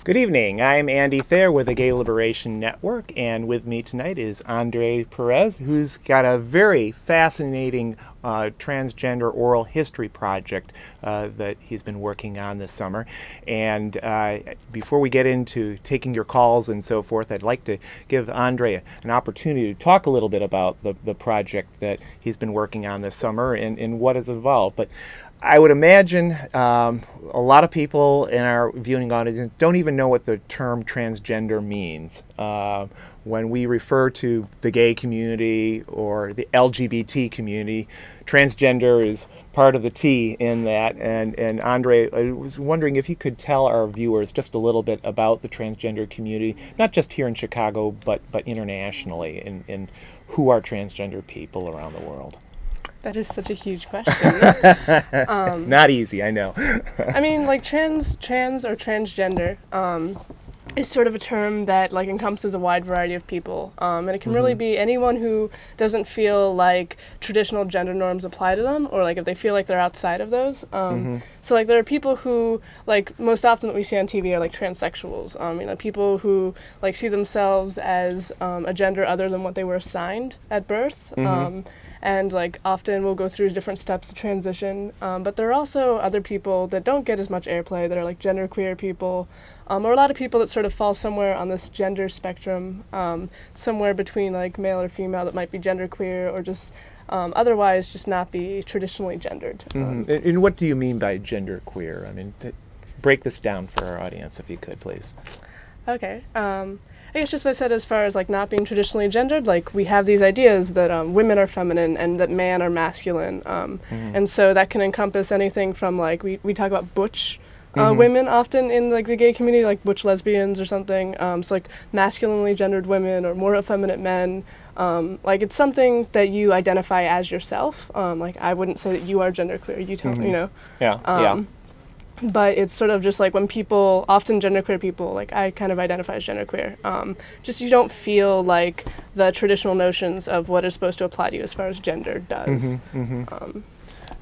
Good evening. I'm Andy Thayer with the Gay Liberation Network, and with me tonight is Perez, who's got a very fascinating transgender oral history project that he's been working on this summer. And before we get into taking your calls and so forth, I'd like to give Andre an opportunity to talk a little bit about the project that he's been working on this summer and what has evolved. But I would imagine a lot of people in our viewing audience don't even know what the term transgender means. When we refer to the gay community or the LGBT community, transgender is part of the T in that. And Andre, I was wondering if you could tell our viewers just a little bit about the transgender community, not just here in Chicago, but internationally, and who are transgender people around the world. That is such a huge question. Not easy, I know. I mean, like trans or transgender is sort of a term that like encompasses a wide variety of people, and it can really be anyone who doesn't feel like traditional gender norms apply to them, or like if they feel like they're outside of those. So like there are people who, like most often that we see on TV are like transsexuals, you know, people who like see themselves as a gender other than what they were assigned at birth. And like often we'll go through different steps to transition, but there are also other people that don't get as much airplay that are like genderqueer people, or a lot of people that sort of fall somewhere on this gender spectrum, somewhere between like male or female that might be genderqueer or just otherwise just not be traditionally gendered. And what do you mean by genderqueer? I mean, break this down for our audience if you could, please. Okay. I guess just what I said as far as like not being traditionally gendered, like we have these ideas that women are feminine and that man are masculine, and so that can encompass anything from like we talk about butch women often in like the gay community, like butch lesbians or something, so like masculinely gendered women or more effeminate men. Like it's something that you identify as yourself. Like I wouldn't say that you are genderqueer. You tell you know. Yeah. But it's sort of just like when people, often genderqueer people, like I kind of identify as genderqueer, just you don't feel like the traditional notions of what is supposed to apply to you as far as gender does.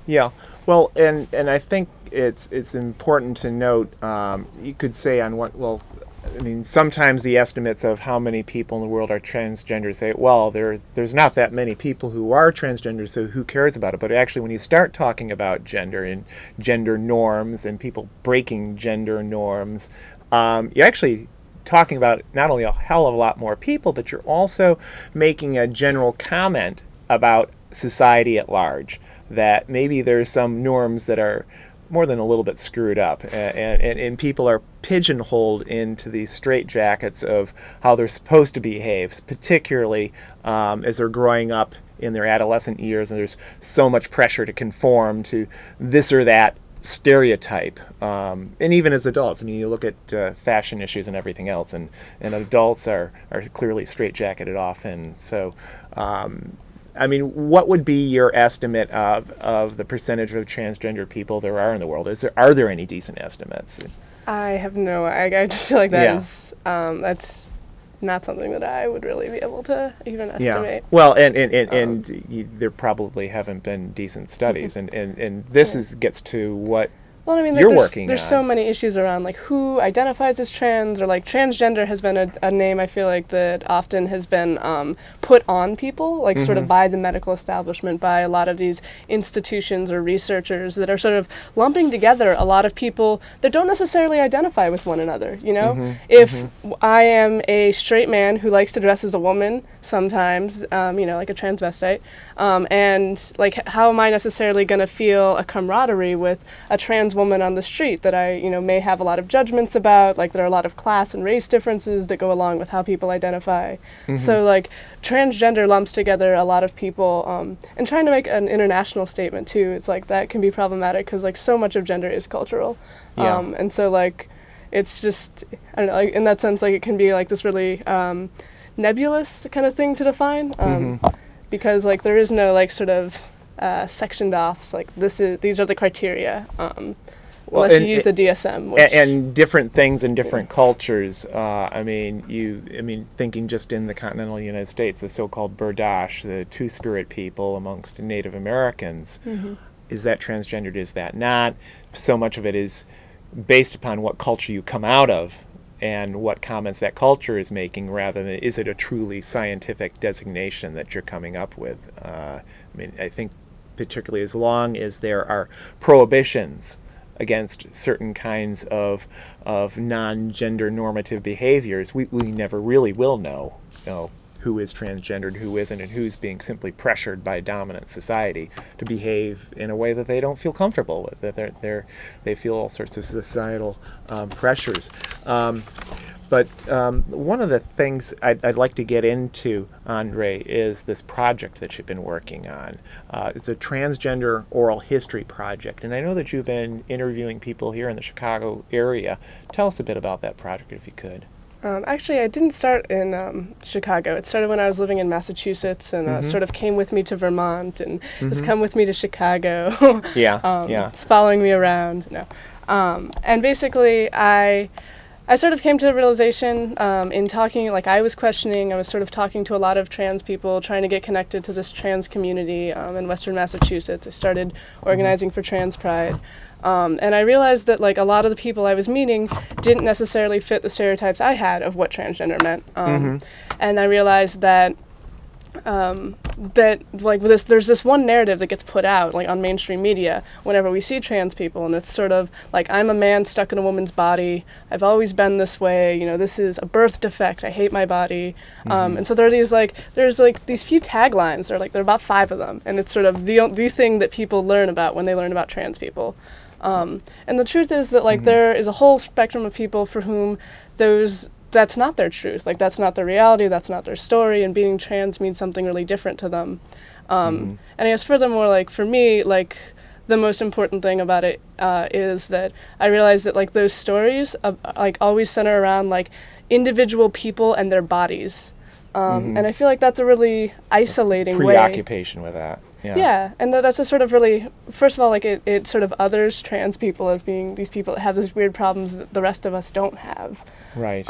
Yeah, well, and I think it's important to note, you could say on what, well, I mean, sometimes the estimates of how many people in the world are transgender say, well, there's not that many people who are transgender, so who cares about it? But actually, when you start talking about gender and gender norms and people breaking gender norms, you're actually talking about not only a hell of a lot more people, but you're also making a general comment about society at large, that maybe there's some norms that are more than a little bit screwed up, and people are pigeonholed into these straitjackets of how they're supposed to behave, particularly as they're growing up in their adolescent years, and there's so much pressure to conform to this or that stereotype. And even as adults, I mean, you look at fashion issues and everything else, and adults are clearly straitjacketed often. So I mean, what would be your estimate of the percentage of transgender people there are in the world? Are there any decent estimates? I have no. I just feel like that is that's not something that I would really be able to even estimate. Yeah. Well, and there probably haven't been decent studies, and this gets to what. Well, I mean, like, there's so many issues around like who identifies as trans, or like transgender has been a name I feel like that often has been put on people, like sort of by the medical establishment, by a lot of these institutions or researchers that are sort of lumping together a lot of people that don't necessarily identify with one another, you know? If I am a straight man who likes to dress as a woman sometimes, you know, like a transvestite, and like how am I necessarily going to feel a camaraderie with a trans woman on the street that I, you know, may have a lot of judgments about? Like there are a lot of class and race differences that go along with how people identify. So like transgender lumps together a lot of people, and trying to make an international statement too, it's like that can be problematic because like so much of gender is cultural. And so like it's just, I don't know, like, in that sense, like it can be like this really nebulous kind of thing to define, because like there is no like sort of sectioned offs, like these are the criteria, well, unless you use the DSM. And different things in different cultures. I mean, thinking just in the continental United States, the so-called Burdash, the Two-Spirit people amongst Native Americans, is that transgendered, is that not? So much of it is based upon what culture you come out of, and what comments that culture is making, rather than is it a truly scientific designation that you're coming up with. I mean, I think particularly as long as there are prohibitions against certain kinds of non-gender normative behaviors, we never really will know, who is transgendered and who isn't, and who's being simply pressured by dominant society to behave in a way that they don't feel comfortable with, that they feel all sorts of societal pressures. But one of the things I'd like to get into, Andre, is this project that you've been working on. It's a transgender oral history project, and I know that you've been interviewing people here in the Chicago area. Tell us a bit about that project, if you could. Actually, I didn't start in Chicago. It started when I was living in Massachusetts, and sort of came with me to Vermont, and has come with me to Chicago. It's following me around. No, and basically, I sort of came to a realization in talking, like I was sort of talking to a lot of trans people, trying to get connected to this trans community in Western Massachusetts. I started organizing for Trans Pride. And I realized that like a lot of the people I was meeting didn't necessarily fit the stereotypes I had of what transgender meant. And I realized that like there's this one narrative that gets put out like on mainstream media whenever we see trans people, and it's sort of like, I'm a man stuck in a woman's body, I've always been this way, this is a birth defect, I hate my body. And so there's these few taglines, there are about 5 of them, and it's sort of the thing that people learn about when they learn about trans people. And the truth is that like there is a whole spectrum of people for whom that's not their truth, like that's not their reality, that's not their story, and being trans means something really different to them. And I guess furthermore, like for me, like the most important thing about it is that I realized that like those stories like always center around like individual people and their bodies. And I feel like that's a really isolating preoccupation with that. Yeah, and that's a sort of really, first of all, like it sort of others trans people as being these people that have these weird problems that the rest of us don't have. Right.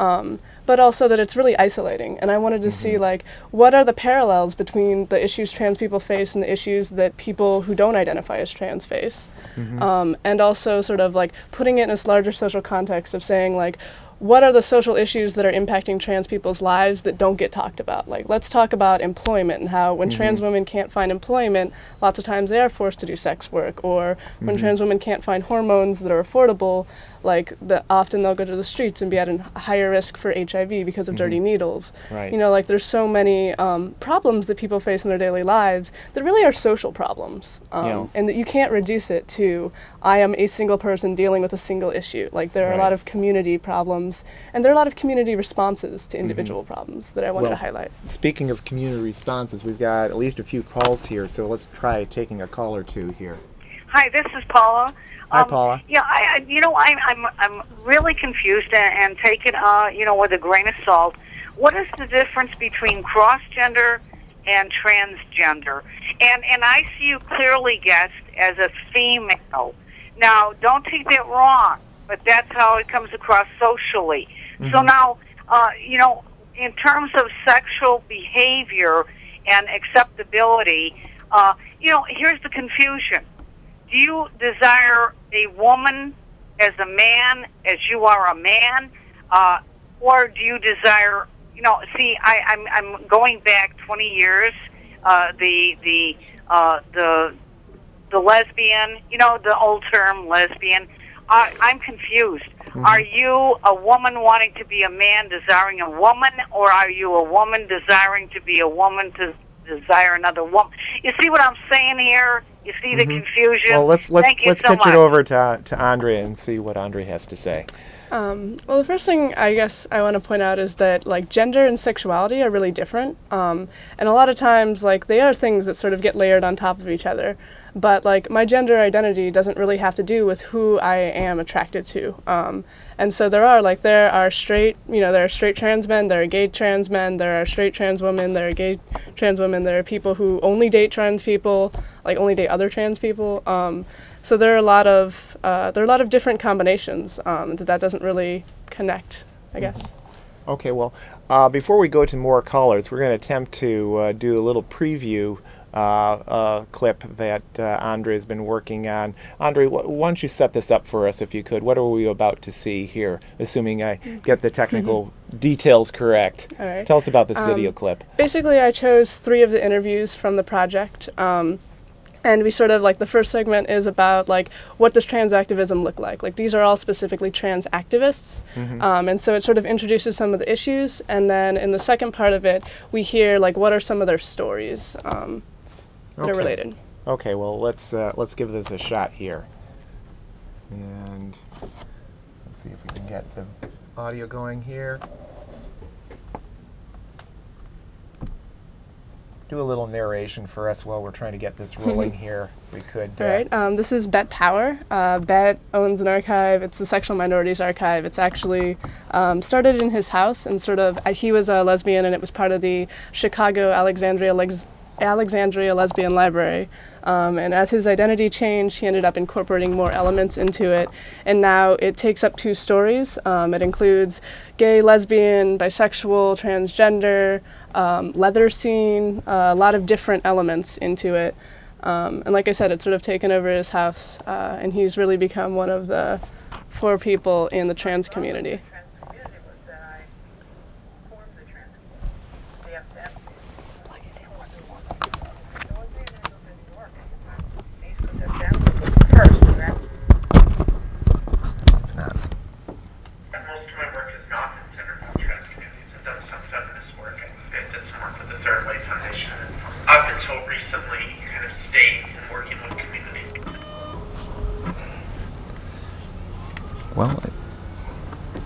But also that it's really isolating, and I wanted to see like what are the parallels between the issues trans people face and the issues that people who don't identify as trans face. And also sort of like putting it in this larger social context of saying like, what are the social issues that are impacting trans people's lives that don't get talked about? Like, let's talk about employment and how when trans women can't find employment, lots of times they are forced to do sex work, or when trans women can't find hormones that are affordable, like often they'll go to the streets and be at a higher risk for HIV because of dirty needles. Right. Like there's so many problems that people face in their daily lives that really are social problems, and that you can't reduce it to, I am a single person dealing with a single issue. Like there are a lot of community problems, and there are a lot of community responses to individual problems that I wanted to highlight. Speaking of community responses, we've got at least a few calls here, so let's try taking a call or two here. Hi, this is Paula. Hi, Paula. Yeah, I'm really confused and take it, with a grain of salt. What is the difference between cross-gender and transgender? And I see you clearly guessed as a female. Now, don't take that wrong, but that's how it comes across socially. So now, in terms of sexual behavior and acceptability, here's the confusion. Do you desire a woman as a man, as you are a man, or do you desire? I'm going back 20 years. The lesbian, the old term lesbian. I'm confused. Are you a woman wanting to be a man, desiring a woman, or are you a woman desiring to be a woman to desire another woman? You see what I'm saying here? You see the confusion? Well, let's pitch it over to Andre and see what Andre has to say. Well, the first thing I guess I want to point out is that like gender and sexuality are really different, and a lot of times like they are things that sort of get layered on top of each other. But like my gender identity doesn't really have to do with who I am attracted to. And so there are straight, there are straight trans men, there are gay trans men, there are straight trans women, there are gay trans women, there are people who only date trans people, like only date other trans people. So there are a lot of different combinations that doesn't really connect, I guess. Okay, well, before we go to more callers, we're going to attempt to do a little preview clip that Andre has been working on. Andre, why don't you set this up for us if you could? What are we about to see here, assuming I get the technical details correct? All right. Tell us about this video clip. Basically, I chose 3 of the interviews from the project. And we sort of, like, the first segment is about, like, what does trans activism look like? Like, these are all specifically trans activists. And so it sort of introduces some of the issues. And then in the second part of it, we hear, like, what are some of their stories that are related. Okay, well, let's give this a shot here. And let's see if we can get the audio going here. Do a little narration for us while we're trying to get this rolling here, if we could. All right. This is Bet Power. Bet owns an archive. It's the Sexual Minorities Archive. It's actually started in his house, and sort of he was a lesbian, and it was part of the Chicago Alexandria Lesbian Library. And as his identity changed, he ended up incorporating more elements into it. And now it takes up 2 stories. It includes gay, lesbian, bisexual, transgender, leather scene, a lot of different elements into it. And like I said, it's sort of taken over his house, and he's really become one of the 4 people in the trans community. Most of my work has not been centered on trans communities. I've done some feminist work. I did some work with the Third Wave Foundation, and up until recently kind of stayed in working with communities. Well,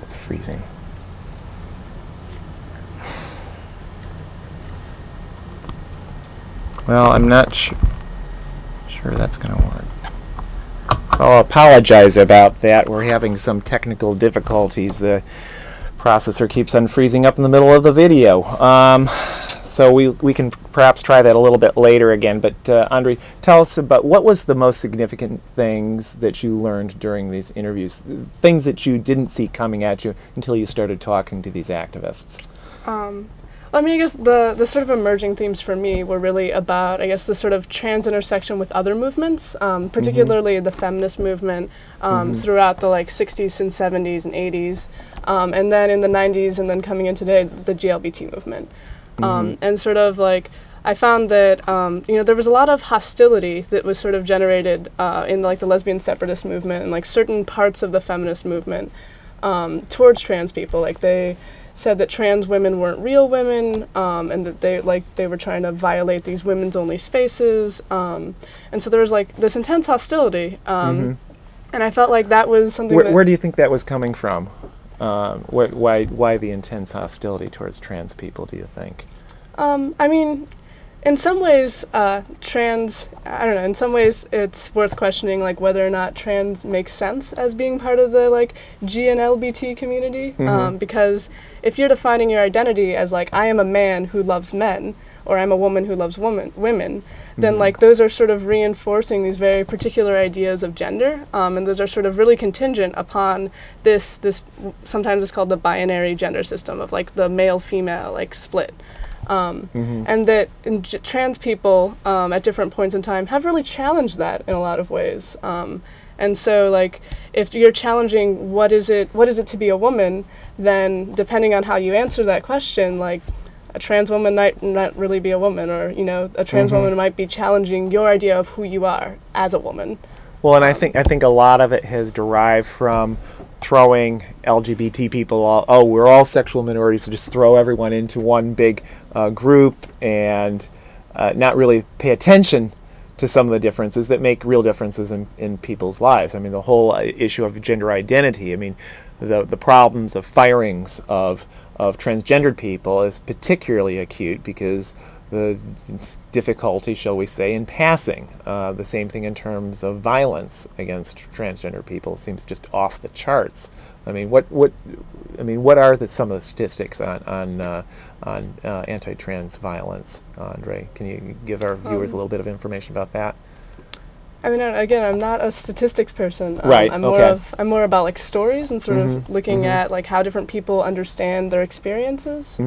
it's freezing. Well, I'm not sure that's going to work. I'll apologize about that. We're having some technical difficulties. The processor keeps on freezing up in the middle of the video. So we can perhaps try that a little bit later again. But Andre, tell us about what was the most significant things that you learned during these interviews, things that you didn't see coming at you until you started talking to these activists. I mean, I guess the sort of emerging themes for me were really about, I guess, the sort of trans intersection with other movements, particularly the feminist movement throughout the 60s and 70s and 80s, and then in the 90s, and then coming in today, the LGBT movement. And sort of I found that there was a lot of hostility that was sort of generated in the lesbian separatist movement and certain parts of the feminist movement towards trans people. They said that trans women weren't real women, and that they were trying to violate these women's only spaces, and so there was this intense hostility, and I felt like that was something. Where do you think that was coming from? Why the intense hostility towards trans people, do you think? I mean, in some ways, I don't know, in some ways it's worth questioning whether or not trans makes sense as being part of the GNLBT community, because if you're defining your identity as I am a man who loves men, or I'm a woman who loves women, then those are sort of reinforcing these very particular ideas of gender, and those are sort of really contingent upon this sometimes it's called the binary gender system of the male-female split. And that trans people at different points in time have really challenged that in a lot of ways. And so if you're challenging what is it to be a woman, then depending on how you answer that question, a trans woman might not really be a woman, or a trans woman might be challenging your idea of who you are as a woman. Well, and I think a lot of it has derived from throwing LGBT people, we're all sexual minorities, so just throw everyone into one big group and not really pay attention to some of the differences that make real differences in people's lives. I mean, the whole issue of gender identity, I mean, the problems of firings of transgendered people is particularly acute because the difficulty, shall we say, in passing. The same thing in terms of violence against transgender people seems just off the charts. I mean, what are some of the statistics on anti-trans violence, Andre? Can you give our viewers a little bit of information about that? I mean, again, I'm not a statistics person. Right. I'm more about stories and sort of looking at how different people understand their experiences.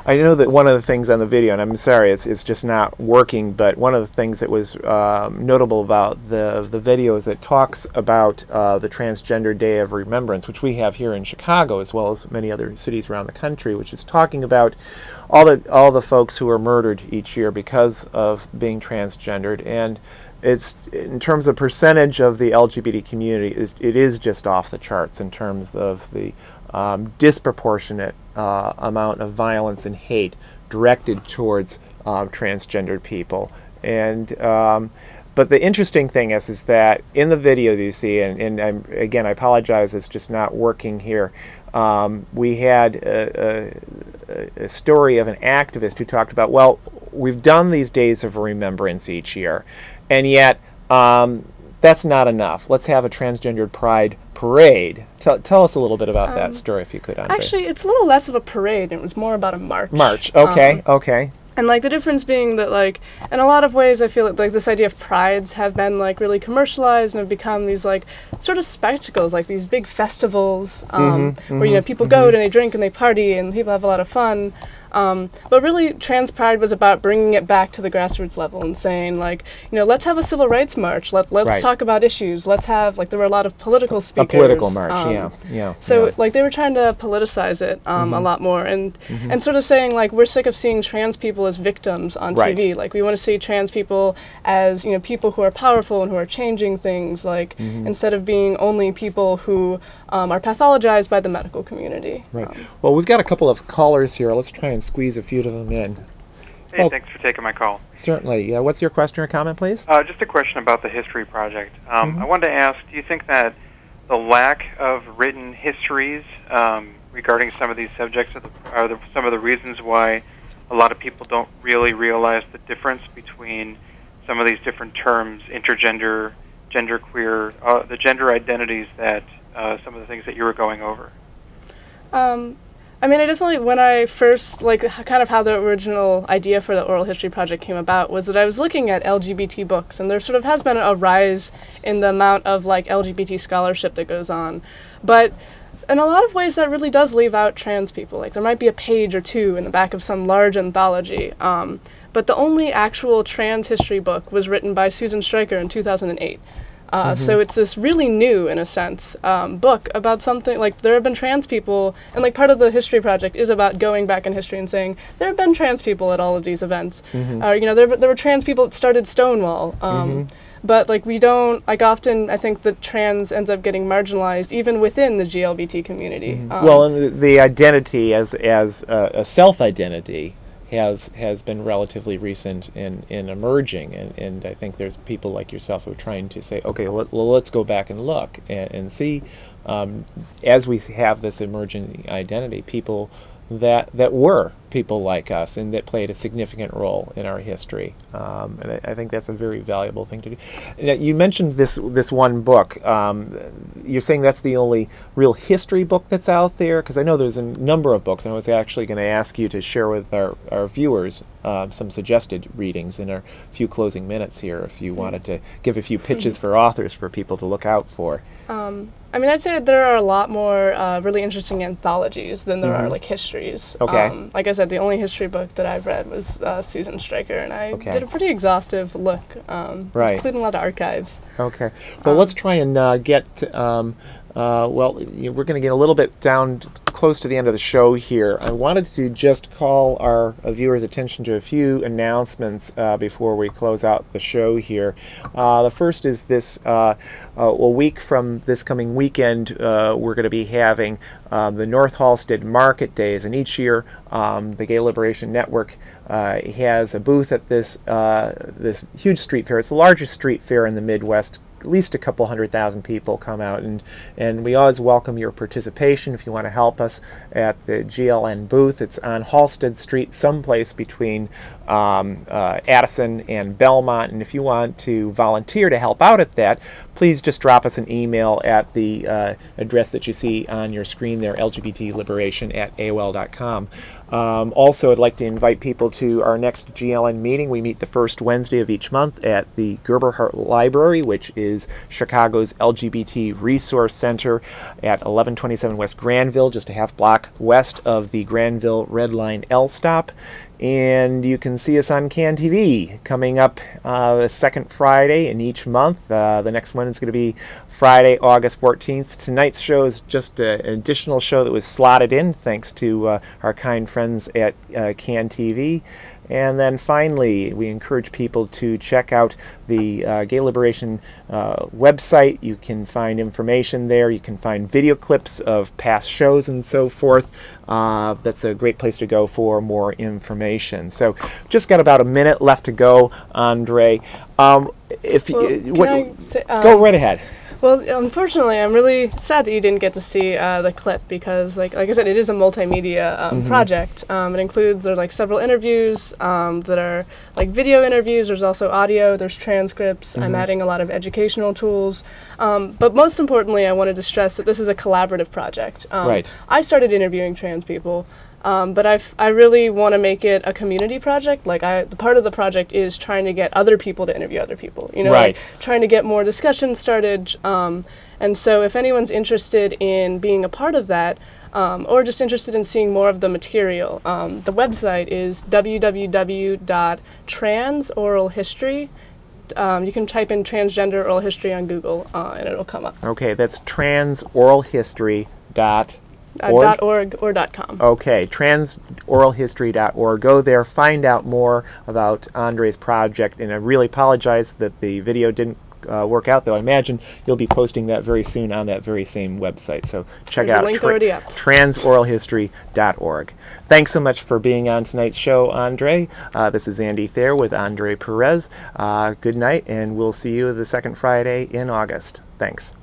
I know that one of the things on the video, and I'm sorry, it's just not working, but one of the things that was notable about the video is it talks about the Transgender Day of Remembrance, which we have here in Chicago as well as many other cities around the country, which is talking about all the folks who are murdered each year because of being transgendered. And it's, in terms of percentage of the LGBT community, it is just off the charts in terms of the disproportionate amount of violence and hate directed towards transgendered people. And but the interesting thing is that in the video that you see, and again, I apologize, it's just not working here. We had a story of an activist who talked about, well, we've done these days of remembrance each year, and yet that's not enough. Let's have a transgendered pride parade. Tell us a little bit about that story, if you could, Andre. Actually, it's a little less of a parade. It was more about a march. March, okay, okay. And like the difference being that, like, in a lot of ways I feel like this idea of prides have been like really commercialized and have become these like sort of spectacles, like these big festivals where, you know, people go and they drink and they party and people have a lot of fun. But really, Trans Pride was about bringing it back to the grassroots level and saying, like, you know, let's have a civil rights march. Let's talk about issues. Let's have, like, there were a lot of political speakers. A political march, yeah. So, like, they were trying to politicize it a lot more and sort of saying, like, we're sick of seeing trans people as victims on TV. Like, we want to see trans people as, you know, people who are powerful and who are changing things, like, instead of being only people who are pathologized by the medical community. Right. Well, we've got a couple of callers here. Let's try and squeeze a few of them in. Hey, thanks for taking my call. Certainly. Yeah. What's your question or comment, please? Just a question about the history project. I wanted to ask, do you think that the lack of written histories regarding some of these subjects are some of the reasons why a lot of people don't really realize the difference between some of these different terms, intergender, genderqueer, the gender identities that some of the things that you were going over? I mean, I definitely, when I first, like, kind of how the original idea for the oral history project came about was that I was looking at LGBT books, and there sort of has been a rise in the amount of, like, LGBT scholarship that goes on. But in a lot of ways, that really does leave out trans people. Like, there might be a page or two in the back of some large anthology. But the only actual trans history book was written by Susan Stryker in 2008. So it's this really new, in a sense, book about something, like, there have been trans people, and, like, part of the history project is about going back in history and saying, there have been trans people at all of these events. You know, there were trans people that started Stonewall. But, like, we don't, like, often I think that trans ends up getting marginalized even within the GLBT community. Well, and the identity as a self-identity has been relatively recent in emerging, and I think there's people like yourself who are trying to say, okay, well, let's go back and look and see, as we have this emerging identity, people that were people like us and that played a significant role in our history, and I think that's a very valuable thing to do. Now, you mentioned this one book. You're saying that's the only real history book that's out there? Because I know there's a number of books, and I was actually going to ask you to share with our viewers some suggested readings in our few closing minutes here, if you wanted to give a few pitches for authors for people to look out for. I mean, I'd say there are a lot more really interesting anthologies than there are, like, histories. Okay. Like I said, the only history book that I've read was Susan Stryker, and I did a pretty exhaustive look, including a lot of archives. Okay. Well, let's try and get, well, we're going to get a little bit down close to the end of the show here. I wanted to just call our viewers' attention to a few announcements before we close out the show here. The first is this, a week from this coming weekend, we're going to be having the North Halstead Market Days, and each year the Gay Liberation Network has a booth at this huge street fair. It's the largest street fair in the Midwest. At least a couple 100,000 people come out, and we always welcome your participation if you want to help us at the GLN booth. It's on Halstead Street, someplace between Addison, and Belmont. And if you want to volunteer to help out at that, please just drop us an email at the address that you see on your screen there, lgbtliberation@aol.com. Also, I'd like to invite people to our next GLN meeting. We meet the first Wednesday of each month at the Gerberhardt Library, which is Chicago's LGBT Resource Center at 1127 West Granville, just a half block west of the Granville Red Line L stop. And you can see us on CAN TV coming up the second Friday in each month. The next one is going to be Friday, August 14th. Tonight's show is just an additional show that was slotted in thanks to our kind friends at CAN TV. And then finally, we encourage people to check out the Gay Liberation website. You can find information there. You can find video clips of past shows and so forth. That's a great place to go for more information. So just got about a minute left to go, Andre. Go right ahead. Well, unfortunately, I'm really sad that you didn't get to see the clip because, like I said, it is a multimedia project. It includes several interviews that are video interviews. There's also audio. There's transcripts. I'm adding a lot of educational tools. But most importantly, I wanted to stress that this is a collaborative project. Right. I started interviewing trans people. But I really want to make it a community project. The part of the project is trying to get other people to interview other people. Right. Trying to get more discussions started. And so if anyone's interested in being a part of that, or just interested in seeing more of the material, the website is www.transoralhistory. You can type in transgender oral history on Google, and it'll come up. Okay, that's transoralhistory.org. .org or .com. Okay, transoralhistory.org. Go there, find out more about Andre's project, and I really apologize that the video didn't work out, though I imagine you'll be posting that very soon on that very same website. So check out transoralhistory.org. Thanks so much for being on tonight's show, Andre. This is Andy Thayer with Andre Perez. Good night, and we'll see you the second Friday in August. Thanks.